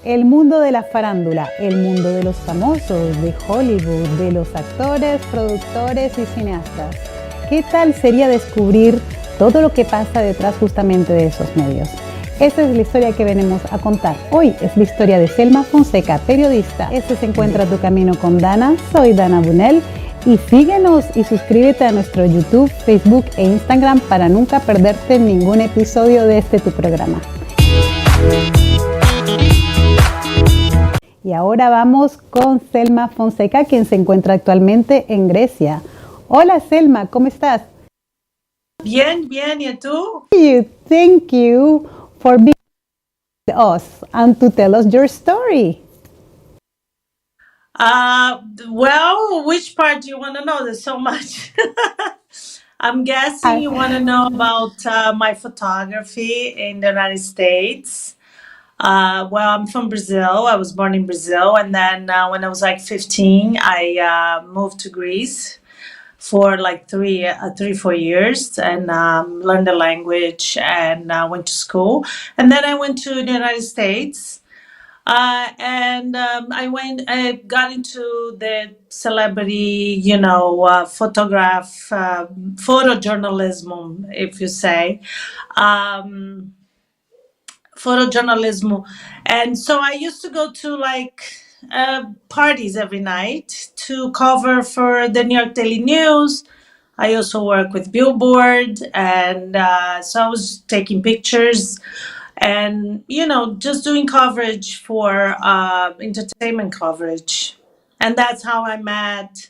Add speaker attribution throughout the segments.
Speaker 1: El mundo de la farándula, el mundo de los famosos, de Hollywood, de los actores, productores y cineastas. ¿Qué tal sería descubrir todo lo que pasa detrás justamente de esos medios? Esa es la historia que venimos a contar. Hoy es la historia de Selma Fonseca, periodista. Este se encuentra tu camino con Dana. Soy Dana Bunel. Y síguenos y suscríbete a nuestro YouTube, Facebook e Instagram para nunca perderte ningún episodio de este tu programa. Y ahora vamos con Selma Fonseca, quien se encuentra actualmente en Grecia. Hola Selma, ¿cómo estás?
Speaker 2: Bien, bien, ¿y tú?
Speaker 1: Thank you for being with us and to tell us your story.
Speaker 2: Well, which part do you want to know? There's so much. I'm guessing you want to know about my photography in the United States. Well, I'm from Brazil. I was born in Brazil. And then when I was like 15, I moved to Greece for like 4 years and learned the language and went to school. And then I went to the United States. And I got into the celebrity, photojournalism, if you say. Um, Photojournalism. And so I used to go to like parties every night to cover for the New York Daily News. I also work with Billboard, and so I was taking pictures and just doing coverage for entertainment coverage, and that's how I met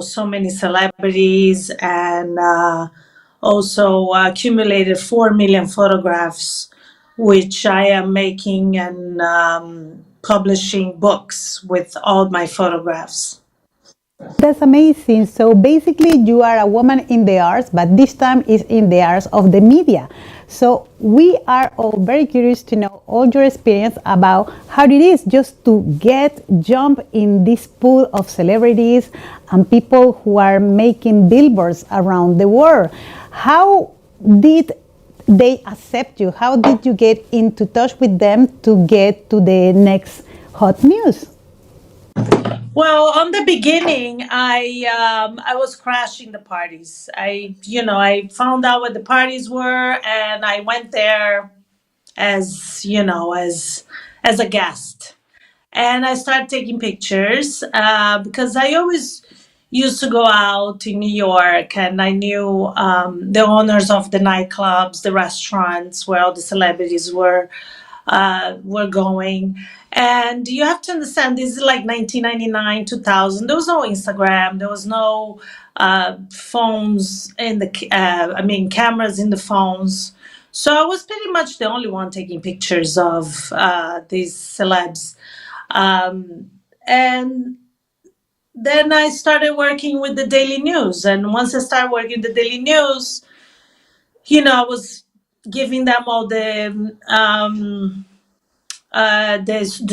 Speaker 2: so many celebrities, and also accumulated 4 million photographs, which I am making and publishing books with all my photographs.
Speaker 1: That's amazing. So basically, you are a woman in the arts, but this time is in the arts of the media. So we are all very curious to know all your experience about how it is just to jump in this pool of celebrities and people who are making billboards around the world. How did they accept you? How did you get into touch with them to get to the next hot news?
Speaker 2: Well, on the beginning, I was crashing the parties. I found out what the parties were, and I went there as as a guest, and I started taking pictures because I always used to go out in New York, and I knew the owners of the nightclubs, the restaurants where all the celebrities were going. And you have to understand, this is like 1999, 2000. There was no Instagram. There was no phones in cameras in the phones. So I was pretty much the only one taking pictures of these celebs. And then I started working with the Daily News. And once I started working the Daily News, I was giving them all the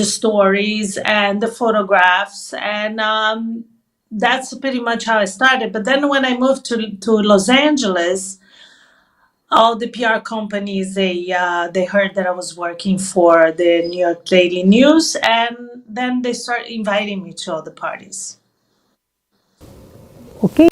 Speaker 2: stories and the photographs, and that's pretty much how I started. But then when I moved to Los Angeles, all the PR companies, they heard that I was working for the New York Daily News, and then they started inviting me to all the parties.
Speaker 1: Okay.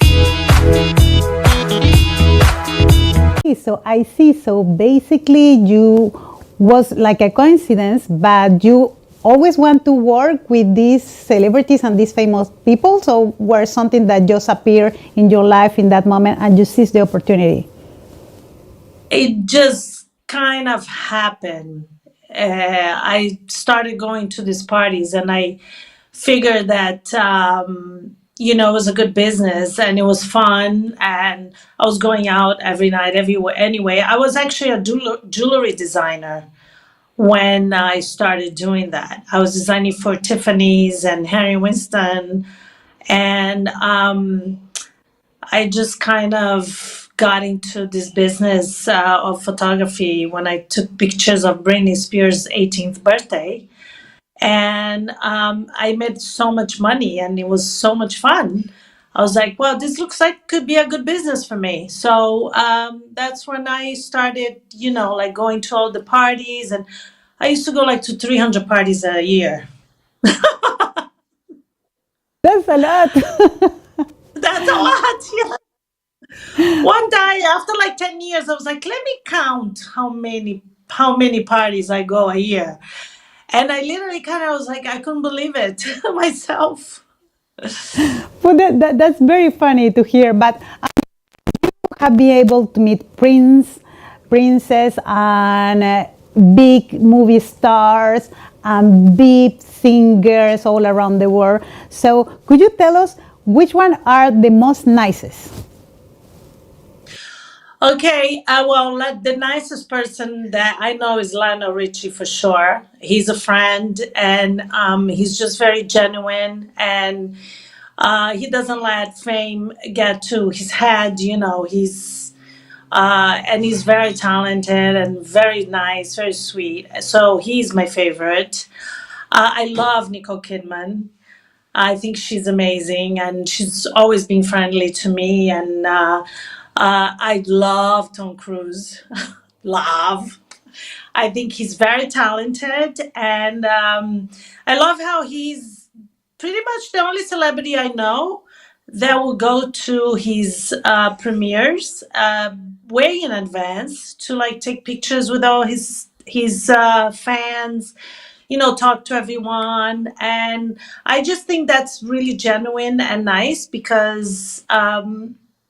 Speaker 1: So I see. So basically, you was like a coincidence, but you always want to work with these celebrities and these famous people. So were something that just appeared in your life in that moment, and you seized the opportunity.
Speaker 2: It just kind of happened. I started going to these parties, and I figured that it was a good business and it was fun, and I was going out every night, everywhere. Anyway, I was actually a jewelry designer when I started doing that. I was designing for Tiffany's and Harry Winston, and I just kind of got into this business of photography when I took pictures of Britney Spears' 18th birthday. And I made so much money, and it was so much fun. I was like, well, this looks like could be a good business for me. So that's when I started, like going to all the parties, and I used to go like to 300 parties a year.
Speaker 1: That's a lot.
Speaker 2: That's a lot. Yeah. One day, after like 10 years, I was like, let me count how many parties I go a year. And I literally kind of was like, I couldn't believe it myself.
Speaker 1: Well, that's very funny to hear. But have been able to meet princess, and big movie stars and big singers all around the world. So, could you tell us which one are the most nicest?
Speaker 2: Okay, well, the nicest person that I know is Lionel Richie for sure. He's a friend, and he's just very genuine, and he doesn't let fame get to his head. And he's very talented and very nice, very sweet. So he's my favorite. I love Nicole Kidman. I think she's amazing, and she's always been friendly to me. And I love Tom Cruise. Love. I think he's very talented, and I love how he's pretty much the only celebrity I know that will go to his premieres way in advance to like take pictures with all his fans, talk to everyone. And I just think that's really genuine and nice because,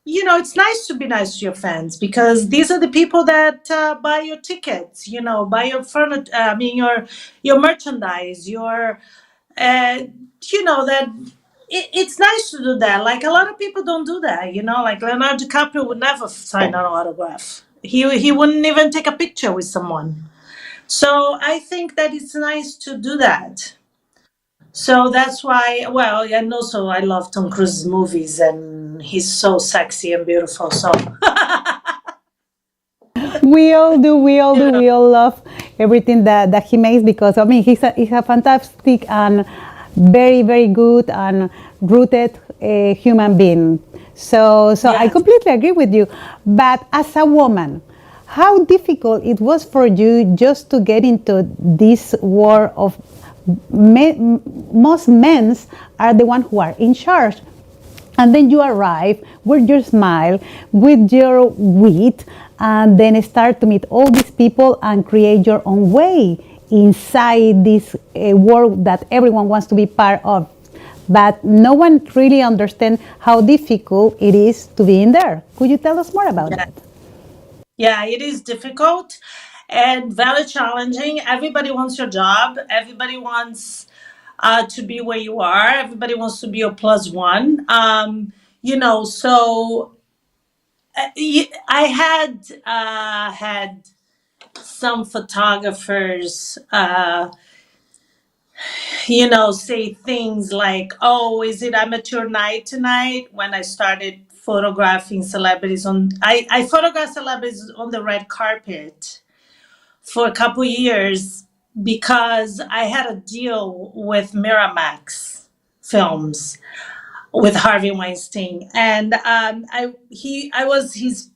Speaker 2: it's nice to be nice to your fans because these are the people that buy your tickets, buy your furniture, your merchandise, uh, that it's nice to do that. Like a lot of people don't do that, like Leonardo DiCaprio would never sign an autograph. He wouldn't even take a picture with someone. So I think that it's nice to do that. So that's why, well, and also I love Tom Cruise's movies and he's so sexy and beautiful. So,
Speaker 1: We all do, we all
Speaker 2: you
Speaker 1: do,
Speaker 2: know,
Speaker 1: we all love everything that he makes because I mean he's a fantastic and very very good and rooted human being. So I
Speaker 2: yes.
Speaker 1: completely agree with you. But as a woman, how difficult it was for you just to get into this world of most men's are the ones who are in charge, and then you arrive with your smile, with your wit, and then start to meet all these people and create your own way inside this world that everyone wants to be part of. But no one really understands how difficult it is to be in there. Could you tell us more about
Speaker 2: Yeah.
Speaker 1: that?
Speaker 2: Yeah, it is difficult and very challenging. Everybody wants your job. Everybody wants to be where you are. Everybody wants to be your plus one. So I had some photographers, say things like, "Oh, is it amateur night tonight?" When I started photographing celebrities I photographed celebrities on the red carpet for a couple years because I had a deal with Miramax Films with Harvey Weinstein, and I was his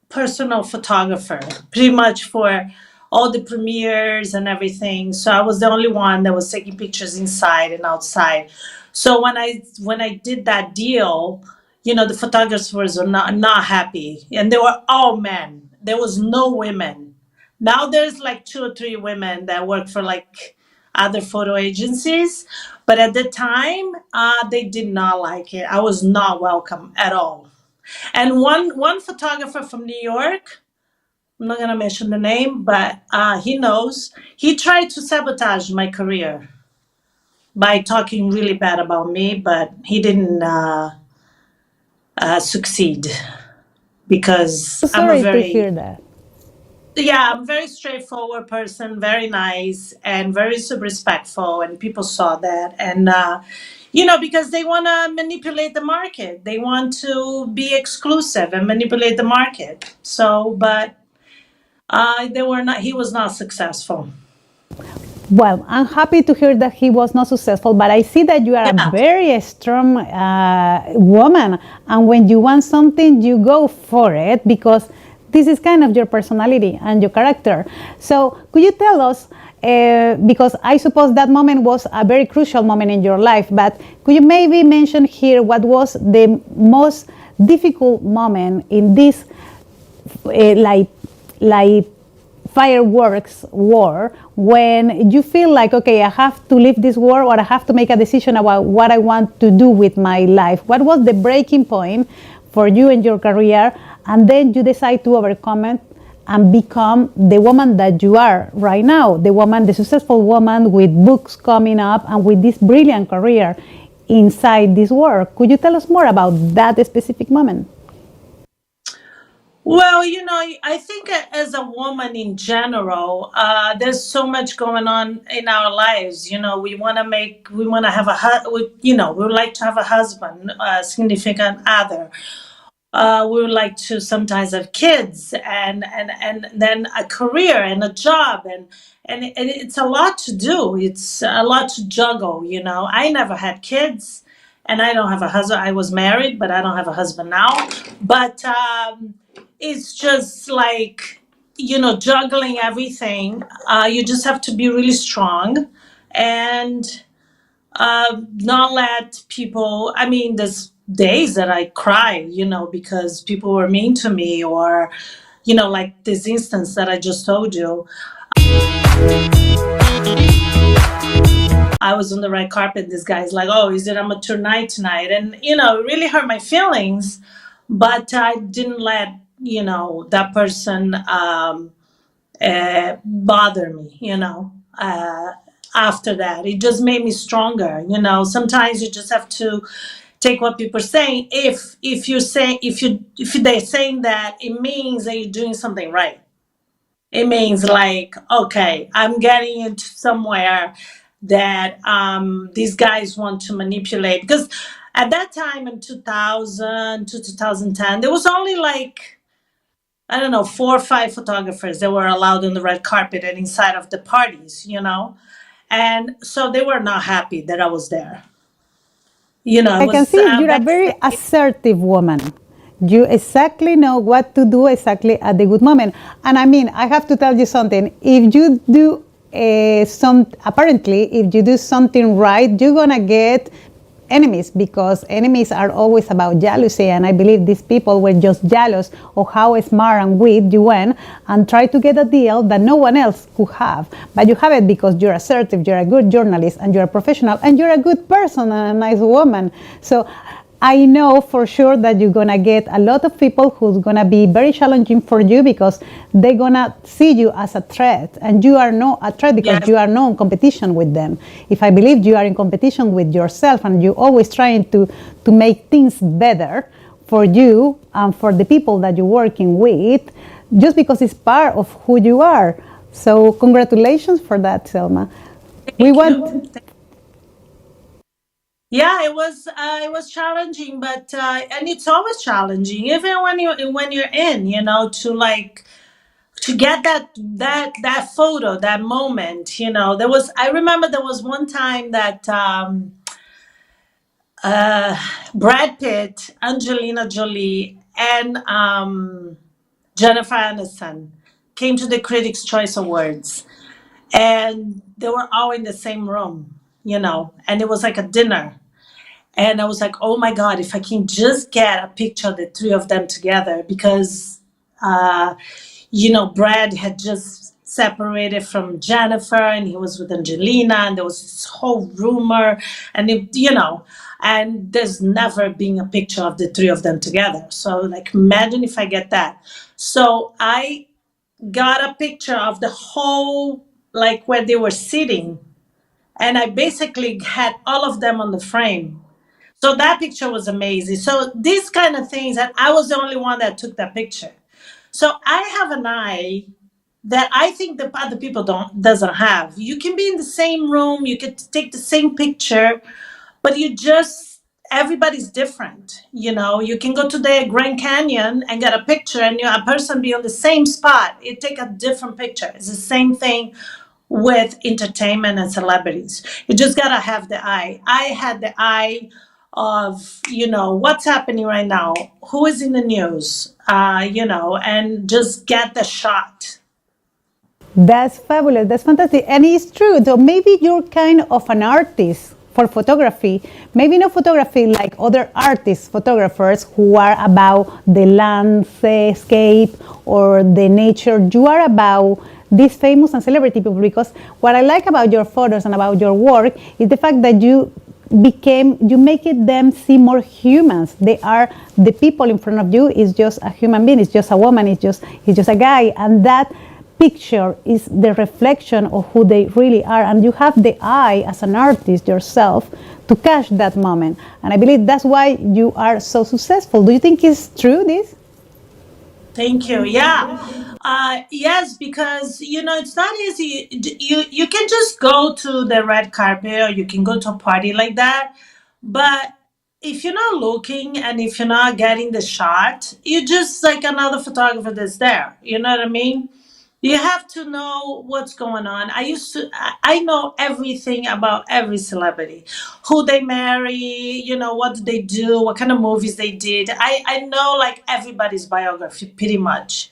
Speaker 2: personal photographer pretty much for all the premieres and everything. So I was the only one that was taking pictures inside and outside. So when I did that deal, the photographers were not happy, and they were all men. There was no women. Now there's like two or three women that work for like other photo agencies, but at the time, they did not like it. I was not welcome at all. And one photographer from New York, I'm not gonna mention the name, but he knows. He tried to sabotage my career by talking really bad about me, but he didn't succeed because
Speaker 1: Sorry to hear that.
Speaker 2: I'm very straightforward person, very nice and very respectful, and people saw that. And because they want to manipulate the market, they want to be exclusive and manipulate the market. So, but they were not. He was not successful.
Speaker 1: Well, I'm happy to hear that he was not successful, but I see that you are a
Speaker 2: Yeah.
Speaker 1: very strong woman. And when you want something, you go for it because this is kind of your personality and your character. So, could you tell us because I suppose that moment was a very crucial moment in your life. But could you maybe mention here what was the most difficult moment in this, like fireworks war, when you feel like, okay, I have to leave this war, or I have to make a decision about what I want to do with my life? What was the breaking point for you in your career, and then you decide to overcome it and become the woman that you are right now, the successful woman with books coming up and with this brilliant career inside this work? Could you tell us more about that specific moment?
Speaker 2: Well, I think as a woman in general, there's so much going on in our lives. We want to have we would like to have a husband, a significant other. We would like to sometimes have kids, and then a career and a job, and it's a lot to do. It's a lot to juggle. I never had kids, and I don't have a husband. I was married, but I don't have a husband now. But it's just like, juggling everything. You just have to be really strong, and not let people. I mean, there's days that I cry, because people were mean to me, or like this instance that I just told you. I was on the red carpet. This guy's like, "Oh, is it amateur night tonight?" And it really hurt my feelings, but I didn't let that person bother me. After that, it just made me stronger. Sometimes you just have to take what people are saying. If they're saying that, it means that you're doing something right. It means like, okay, I'm getting into somewhere that these guys want to manipulate. Because at that time in 2000 to 2010, there was only like, I don't know, 4 or 5 photographers that were allowed on the red carpet and inside of the parties. And so they were not happy that I was there. It
Speaker 1: I can
Speaker 2: was
Speaker 1: see you're a very assertive woman. You exactly know what to do exactly at the good moment. And I mean, I have to tell you something. If you do apparently, if you do something right, you're gonna get enemies, because enemies are always about jealousy. And I believe these people were just jealous of how smart and wit you went and tried to get a deal that no one else could have. But you have it because you're assertive, you're a good journalist, and you're a professional, and you're a good person and a nice woman. So I know for sure that you're gonna get a lot of people who's gonna be very challenging for you, because they're gonna see you as a threat, and you are not a threat because
Speaker 2: Yes.
Speaker 1: you are not in competition with them. If I believe you are in competition with yourself, and you're always trying to make things better for you and for the people that you're working with, just because it's part of who you are. So congratulations for that, Selma. We
Speaker 2: Thank
Speaker 1: want
Speaker 2: you. Yeah, it was challenging, but and it's always challenging, even when you're in, to like to get that photo, that moment. I remember there was one time that Brad Pitt, Angelina Jolie, and Jennifer Aniston came to the Critics' Choice Awards, and they were all in the same room, and it was like a dinner. And I was like, oh my God, if I can just get a picture of the three of them together, because, Brad had just separated from Jennifer and he was with Angelina, and there was this whole rumor, and and there's never been a picture of the three of them together. So, like, imagine if I get that. So I got a picture of the whole, like, where they were sitting, and I basically had all of them on the frame. So that picture was amazing. So these kind of things, and I was the only one that took that picture. So I have an eye that I think the other people doesn't have. You can be in the same room, you can take the same picture, but everybody's different. You can go to the Grand Canyon and get a picture, and a person be on the same spot. It take a different picture. It's the same thing with entertainment and celebrities. You just gotta have the eye. I had the eye of, what's happening right now, who is in the news, and just get the shot.
Speaker 1: That's fabulous. That's fantastic. And it's true. So maybe you're kind of an artist for photography. Maybe not photography like other artists, photographers who are about the landscape or the nature. You are about these famous and celebrity people, because what I like about your photos and about your work is the fact that you make it them seem more humans. They are the people in front of you is just a human being, it's just a woman, it's just a guy, and that picture is the reflection of who they really are, and you have the eye as an artist yourself to catch that moment, and I believe that's why you are so successful. Do you think it's true, this?
Speaker 2: Thank you. Yeah. Yes, because it's not easy. You can just go to the red carpet or you can go to a party like that, but if you're not looking and if you're not getting the shot, you're just like another photographer that's there. You know what I mean? You have to know what's going on. I know everything about every celebrity, who they marry, what do they do, what kind of movies they did. I know like everybody's biography pretty much.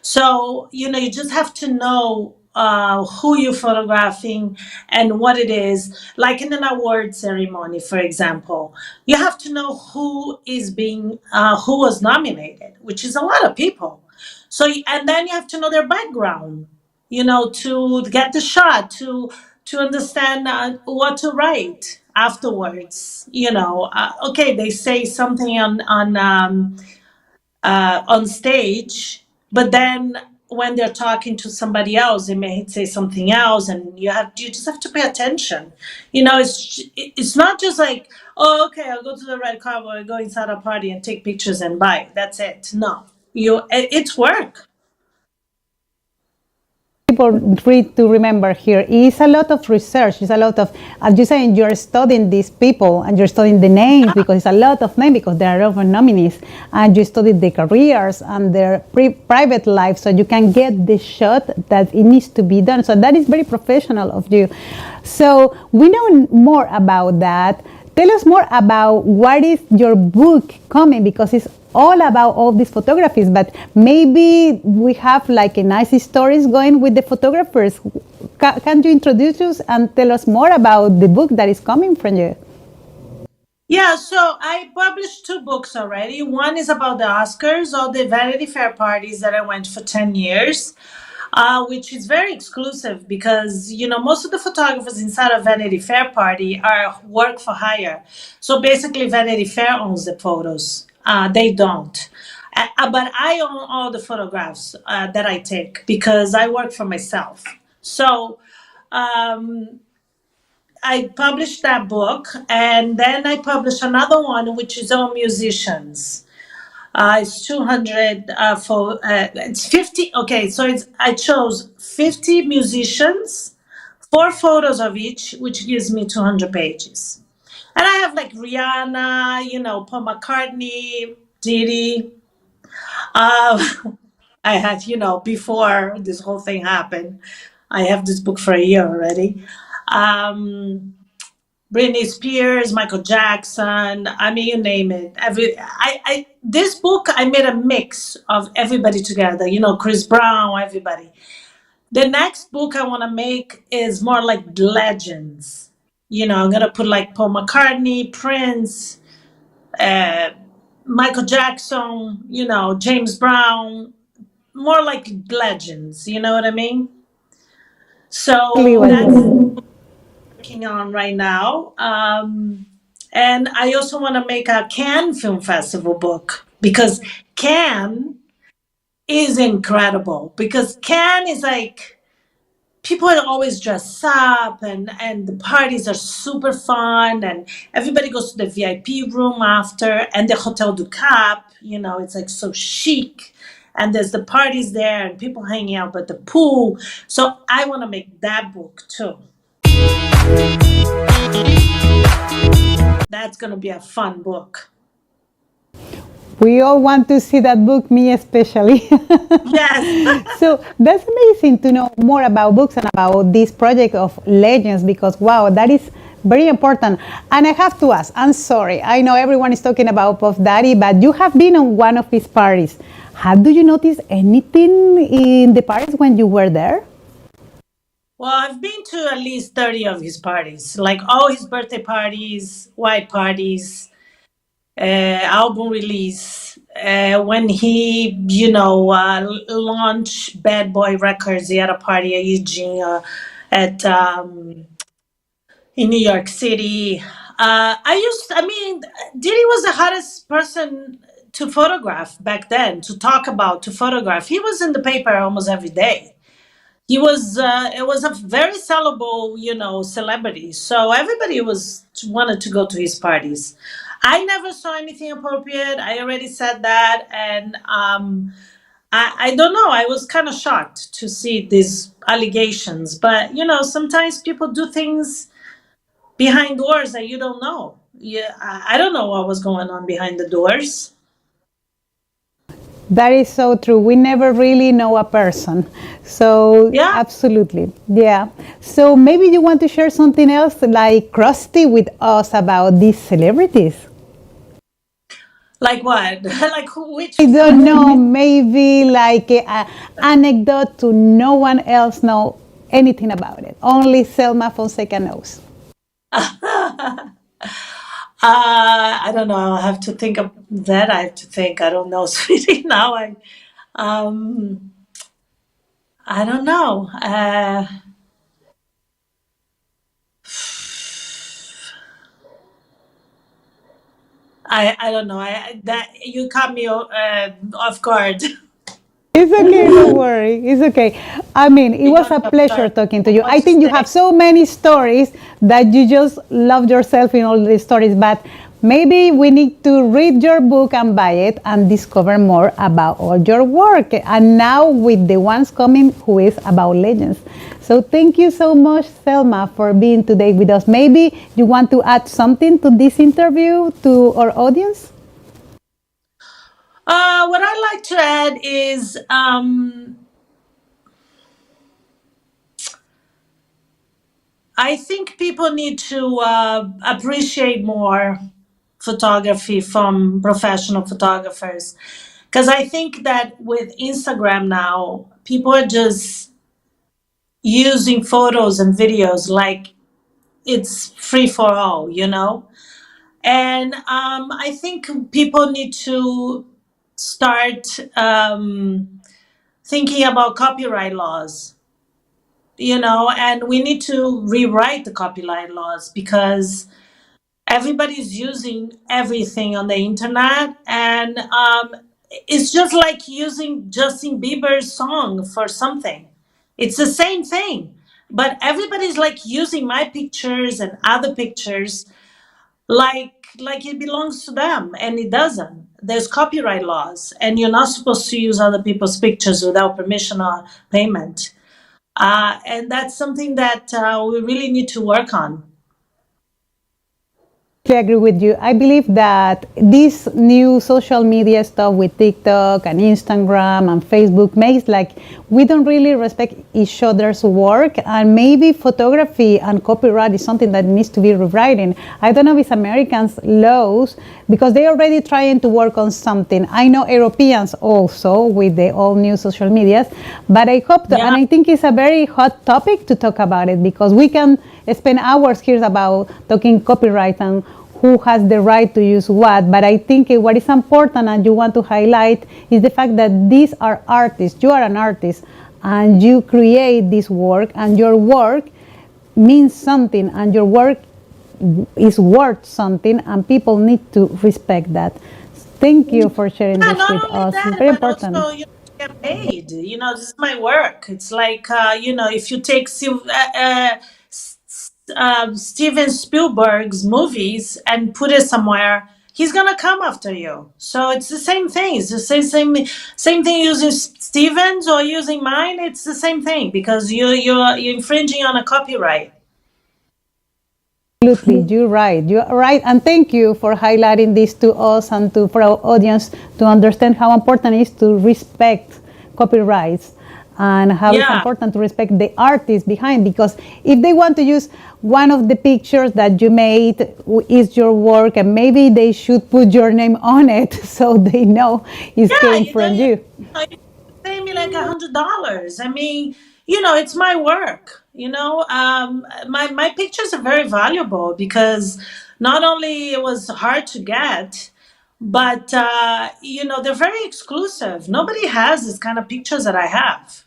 Speaker 2: So, you just have to know who you're photographing and what it is. Like in an award ceremony, for example, you have to know who was nominated, which is a lot of people. So, and then you have to know their background, to get the shot, to understand what to write afterwards. Okay, they say something on stage, but then when they're talking to somebody else, they may say something else, and you just have to pay attention. It's not just like, oh, okay, I'll go to the red carpet, or go inside a party and take pictures and buy. That's it. No, it's work.
Speaker 1: People read to remember here is a lot of research. It's a lot of, as you say, you're studying these people and you're studying the names, because it's a lot of names, because there are a lot of nominees, and you study their careers and their private life, so you can get the shot that it needs to be done. So that is very professional of you. So we know more about that. Tell us more about what is your book coming, because it's all about all these photographies, but maybe we have like a nice stories going with the photographers. Can you introduce us and tell us more about the book that is coming from you?
Speaker 2: Yeah, so I published two books already. One is about the Oscars, all the Vanity Fair parties that I went for 10 years, which is very exclusive because, most of the photographers inside a Vanity Fair party are work for hire. So basically, Vanity Fair owns the photos. They don't. But I own all the photographs that I take because I work for myself. So, um, I published that book, and then I published another one, which is on musicians. It's 200 it's 50. Okay, so I chose 50 musicians, four photos of each, which gives me 200 pages. And I have like Rihanna, Paul McCartney, Diddy. Uh, I had, before this whole thing happened, I have this book for a year already. Um, Britney Spears, Michael Jackson. I mean, you name it. This book, I made a mix of everybody together. Chris Brown, everybody. The next book I want to make is more like legends. I'm gonna put like Paul McCartney, Prince, uh, Michael Jackson. James Brown. More like legends. You know what I mean? So that's working on right now. And I also want to make a Cannes Film Festival book because Cannes is incredible. Because Cannes is like, people are always dressed up, and the parties are super fun, and everybody goes to the VIP room after, and the Hotel du Cap, it's like so chic. And there's the parties there and people hanging out at the pool. So I want to make that book too. That's going to be a fun book.
Speaker 1: We all want to see that book, me especially.
Speaker 2: Yes.
Speaker 1: So that's amazing to know more about books and about this project of legends, because wow, that is very important. And I have to ask, I'm sorry, I know everyone is talking about Puff Daddy, but you have been on one of his parties. Do you notice anything in the parties when you were there?
Speaker 2: Well, I've been to at least 30 of his parties, like all his birthday parties, white parties, album release. When he, launched Bad Boy Records, he had a party at Eugene, in New York City. I mean, Diddy was the hottest person to photograph back then, to talk about, to photograph. He was in the paper almost every day. He was, it was a very sellable, celebrity. So everybody was wanted to go to his parties. I never saw anything appropriate. I already said that. And I don't know. I was kind of shocked to see these allegations. But, sometimes people do things behind doors that you don't know. Yeah, I don't know what was going on behind the doors.
Speaker 1: That is so true. We never really know a person. So,
Speaker 2: Yeah,
Speaker 1: absolutely. Yeah. So, maybe you want to share something else like crusty with us about these celebrities?
Speaker 2: like what? Like who? Which
Speaker 1: I don't know,
Speaker 2: celebrity?
Speaker 1: maybe like a anecdote to no one else know anything about it. Only Selma Fonseca knows.
Speaker 2: I don't know. I have to think of that. I have to think. I don't know, sweetie. Now um, I don't know. I don't know. That you caught me off guard.
Speaker 1: It's okay, don't worry. It's okay. I mean, it
Speaker 2: You
Speaker 1: was
Speaker 2: got
Speaker 1: a
Speaker 2: me off
Speaker 1: pleasure
Speaker 2: guard.
Speaker 1: talking to you. I
Speaker 2: What you
Speaker 1: think you have
Speaker 2: say?
Speaker 1: so many stories that you just love yourself in all these stories, but maybe we need to read your book and buy it and discover more about all your work. And now with the ones coming who is about legends. So thank you so much, Selma, for being today with us. Maybe you want to add something to this interview to our audience?
Speaker 2: What I like to add is I think people need to appreciate more photography from professional photographers. Because I think that with Instagram now, people are just using photos and videos like it's free for all. And I think people need to start thinking about copyright laws, and we need to rewrite the copyright laws because everybody's using everything on the internet, and it's just like using Justin Bieber's song for something. It's the same thing, but everybody's like using my pictures and other pictures like it belongs to them, and it doesn't. There's copyright laws, and you're not supposed to use other people's pictures without permission or payment. And that's something that we really need to work on.
Speaker 1: I agree with you. I believe that this new social media stuff with TikTok and Instagram and Facebook makes like we don't really respect each other's work, and maybe photography and copyright is something that needs to be rewriting. I don't know if it's Americans laws because they're already trying to work on something. I know Europeans also with the all new social medias, but I hope that, and
Speaker 2: Yeah.
Speaker 1: I think it's a very hot topic to talk about it because we can spend hours here about talking copyright and who has the right to use what. But I think what is important and you want to highlight is the fact that these are artists. You are an artist and you create this work, and your work means something, and your work is worth something, and people need to respect that. Thank you for sharing
Speaker 2: Yeah,
Speaker 1: this
Speaker 2: not
Speaker 1: with
Speaker 2: only
Speaker 1: us.
Speaker 2: that,
Speaker 1: Very
Speaker 2: but
Speaker 1: important.
Speaker 2: also to get paid. This is my work. It's like if you take Steven Spielberg's movies and put it somewhere, he's gonna come after you. So it's the same thing. It's the same thing using Steven's or using mine. It's the same thing because you're infringing on a copyright.
Speaker 1: Absolutely, you're right. You're right, and thank you for highlighting this to us and to for our audience to understand how important it is to respect copyrights and how it's
Speaker 2: Yeah.
Speaker 1: important to respect the artist behind. Because if they want to use one of the pictures that you made is your work, and maybe they should put your name on it so they know it
Speaker 2: Yeah,
Speaker 1: came from you.
Speaker 2: you pay me like $100. I mean, it's my work. My pictures are very valuable because not only it was hard to get, but they're very exclusive. Nobody has this kind of pictures that I have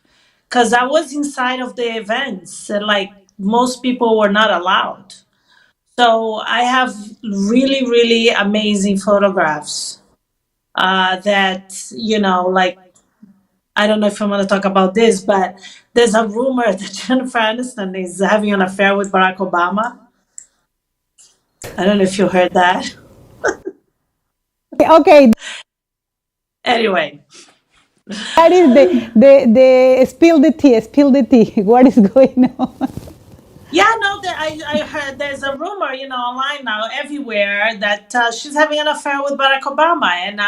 Speaker 2: because I was inside of the events and like most people were not allowed. So I have really, really amazing photographs that, like, I don't know if I'm going to talk about this, but there's a rumor that Jennifer Aniston is having an affair with Barack Obama. I don't know if you heard that.
Speaker 1: Okay,
Speaker 2: Anyway,
Speaker 1: that is the spill the tea, spill the tea. What is going on?
Speaker 2: yeah, no, I heard there's a rumor, online now, everywhere, that she's having an affair with Barack Obama, and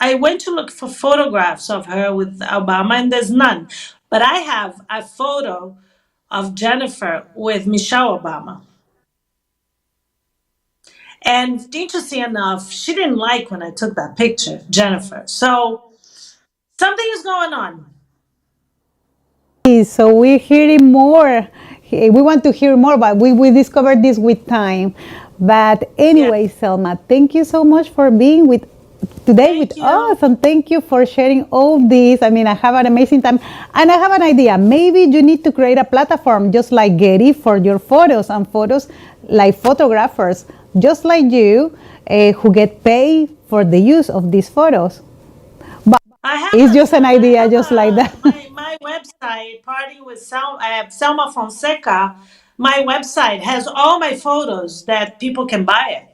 Speaker 2: I went to look for photographs of her with Obama, and there's none. But I have a photo of Jennifer with Michelle Obama. And interesting enough, she didn't like when I took that picture, Jennifer. So something is going on.
Speaker 1: So we're hearing more. We want to hear more, but we discovered this with time. But
Speaker 2: Yeah.
Speaker 1: anyway, Selma, thank you so much for being with today with
Speaker 2: Thank you.
Speaker 1: us, and thank you for sharing all this. I mean, I have an amazing time, and I have an idea. Maybe you need to create a platform just like Getty for your photos, and photos like photographers just like you who get paid for the use of these photos. But
Speaker 2: I have
Speaker 1: it's
Speaker 2: a
Speaker 1: just an
Speaker 2: I
Speaker 1: idea,
Speaker 2: have
Speaker 1: just like
Speaker 2: a
Speaker 1: that.
Speaker 2: my website, Party with Selma Fonseca. My website has all my photos that people can buy it.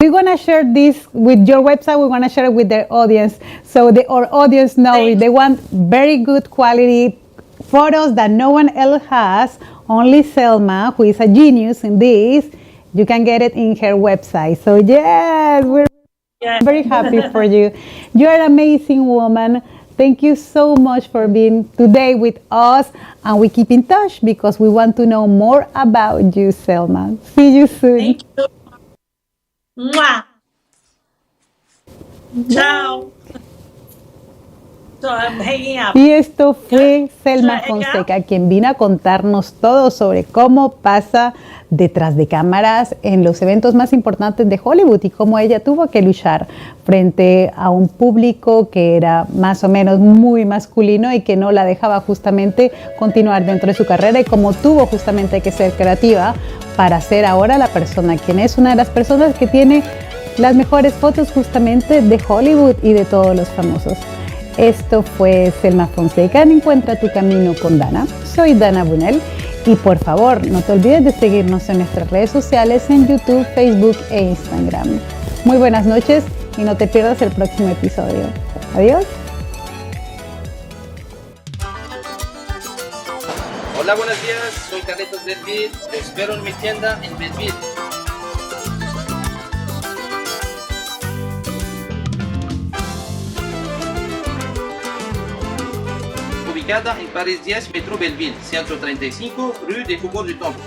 Speaker 1: We're gonna share this with your website. We're gonna share it with the audience, so our audience know if
Speaker 2: Thank
Speaker 1: they want very good quality photos that no one else has. Only Selma, who is a genius in this, you can get it in her website. So yes, we're
Speaker 2: you.
Speaker 1: very happy
Speaker 2: Yeah.
Speaker 1: for you. You're an amazing woman. Thank you so much for being today with us, and we keep in touch because we want to know more about you, Selma. See you soon.
Speaker 2: Thank you. Mwah.
Speaker 1: Bye.
Speaker 2: Ciao. So I'm hanging up.
Speaker 1: Y esto
Speaker 2: Good.
Speaker 1: fue
Speaker 2: Should I
Speaker 1: Selma
Speaker 2: hang up?
Speaker 1: Fonseca, quien vino a contarnos todo sobre cómo pasa detrás de cámaras en los eventos más importantes de Hollywood y cómo ella tuvo que luchar frente a un público que era más o menos muy masculino y que no la dejaba justamente continuar dentro de su carrera, y cómo tuvo justamente que ser creativa para ser ahora la persona quien es, una de las personas que tiene las mejores fotos justamente de Hollywood y de todos los famosos. Esto fue Selma Fonseca en Encuentra tu camino con Dana. Soy Dana Bunel y por favor no te olvides de seguirnos en nuestras redes sociales en YouTube, Facebook e Instagram. Muy buenas noches y no te pierdas el próximo episodio. Adiós.
Speaker 3: Hola, buenos días, soy Carlitos Belville, te espero en mi tienda en Belville. Ubicada en París 10, Metro Belleville, 135, rue des Faubourgs du Temple.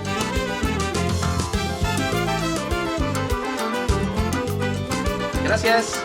Speaker 3: Gracias.